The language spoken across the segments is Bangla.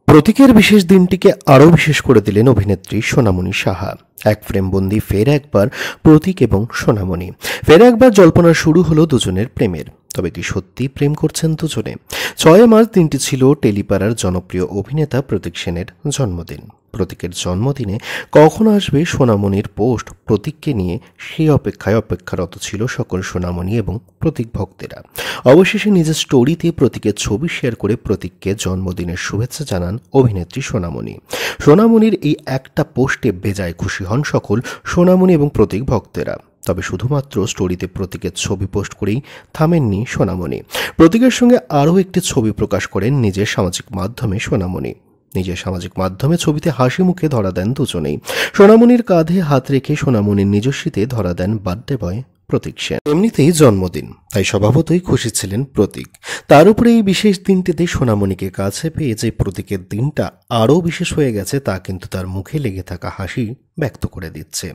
প্রতীকের বিশেষ দিনটিকে আরও বিশেষ করে দিলেন অভিনেত্রী সোনামণি সাহা। এক ফ্রেমবন্দি ফের একবার প্রতীক এবং সোনামণি। ফের একবার জল্পনা শুরু হলো দুজনের প্রেমের। তবে কি সত্যি প্রেম করছেন দুজনে? 6 মার্চ দিনটি ছিল টেলিপাড়ার জনপ্রিয় অভিনেতা প্রতীক সেনের জন্মদিন। প্রতীকের জন্মদিনে কখন আসবে সোনামণির পোস্ট প্রতীককে নিয়ে, সেই অপেক্ষারত ছিল সকল সোনামণি এবং প্রতীক ভক্তেরা। অবশেষে নিজের স্টোরিতে প্রতীকের ছবি শেয়ার করে প্রতীককে জন্মদিনের শুভেচ্ছা জানান অভিনেত্রী সোনামণি। সোনামণির এই একটা পোস্টে বেজায় খুশি হন সকল সোনামণি এবং প্রতীক ভক্তেরা। তবে শুধুমাত্র স্টোরিতে প্রতীকের ছবি পোস্ট করেই থামেননি সোনামণি। প্রতীকের সঙ্গে আরও একটি ছবি প্রকাশ করেন নিজের সামাজিক মাধ্যমে সোনামণি। নিজের সামাজিক মাধ্যমে ছবিতে হাসি মুখে ধরা দেন দুজনেই। সোনামণির কাঁধে হাত রেখে সোনামণির নিজস্বীতে ধরা দেন বার্থডে বয় প্রতীক সেন। এমনিতেই জন্মদিন, তাই স্বভাবতই খুশি ছিলেন প্রতীক। তার উপরে এই বিশেষ দিনটিতে সোনামণিকে কাছে পেয়ে যে প্রতীকের দিনটা আরও বিশেষ হয়ে গেছে তা কিন্তু তার মুখে লেগে থাকা হাসি ব্যক্ত করে দিচ্ছে।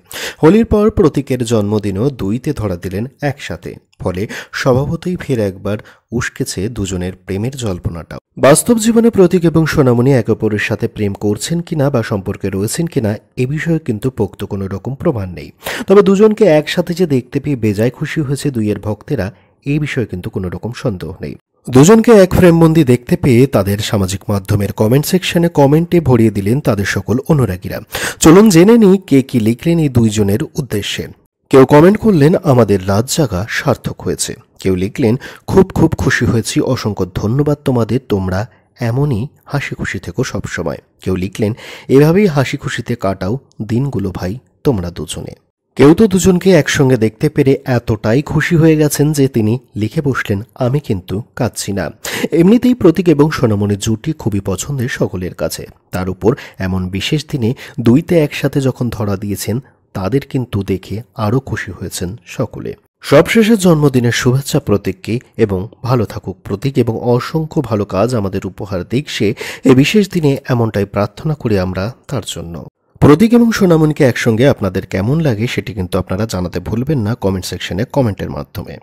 হোলির পর প্রতীকের জন্মদিনও দুইতে ধরা দিলেন একসাথে, ফলে স্বভাবতই ফের একবার উস্কেছে দুজনের প্রেমের জল্পনাটাও। বাস্তব জীবনে প্রতীক এবং সোনামণি একে অপরের সাথে প্রেম করছেন কিনা বা সম্পর্কে রয়েছেন কিনা এ বিষয়ে কিন্তু পোক্ত কোনো রকম প্রমাণ নেই। তবে দুজনকে একসাথে যে দেখতে পেয়ে বেজায় খুশি হয়েছে দুইয়ের ভক্তেরা, এই বিষয়ে কিন্তু কোনো রকম সন্দেহ নেই। দুজনকে এক ফ্রেমবন্দি দেখতে পেয়ে তাদের সামাজিক মাধ্যমের কমেন্ট সেকশনে কমেন্টে ভরিয়ে দিলেন তাদের সকল অনুরাগীরা। চলুন জেনে নিই কে কি লিখলেন এই দুইজনের উদ্দেশ্যে। কেউ কমেন্ট করলেন, আমাদের রাত জাগা সার্থক হয়েছে। কেউ লিখলেন, খুব খুব খুশি হয়েছি, অসংখ্য ধন্যবাদ তোমাদের, তোমরা এমনই হাসি খুশি থেকো সবসময়। কেউ লিখলেন, এভাবেই হাসি খুশিতে কাটাও দিনগুলো ভাই তোমরা দুজনে। কেউ তো দুজনকে একসঙ্গে দেখতে পেরে এতটাই খুশি হয়ে গেছেন যে তিনি লিখে বসলেন, আমি কিন্তু কাঁদছি না। এমনিতেই প্রতীক এবং সোনামণির জুটি খুবই পছন্দের সকলের কাছে। তার উপর এমন বিশেষ দিনে দুইতে একসাথে যখন ধরা দিয়েছেন, তাদের কিন্তু দেখে আরও খুশি হয়েছেন সকলে। সবশেষে জন্মদিনের শুভেচ্ছা প্রতীককে, এবং ভালো থাকুক প্রতীক এবং অসংখ্য ভালো কাজ আমাদের উপহার দিক সে। এ বিশেষ দিনে এমনটাই প্রার্থনা করি আমরা তার জন্য। প্রতীক এবং সোনামণিকে একসঙ্গে আপনাদের কেমন লাগে সেটি কিন্তু আপনারা জানাতে ভুলবেন না কমেন্ট সেকশনে কমেন্টের মাধ্যমে।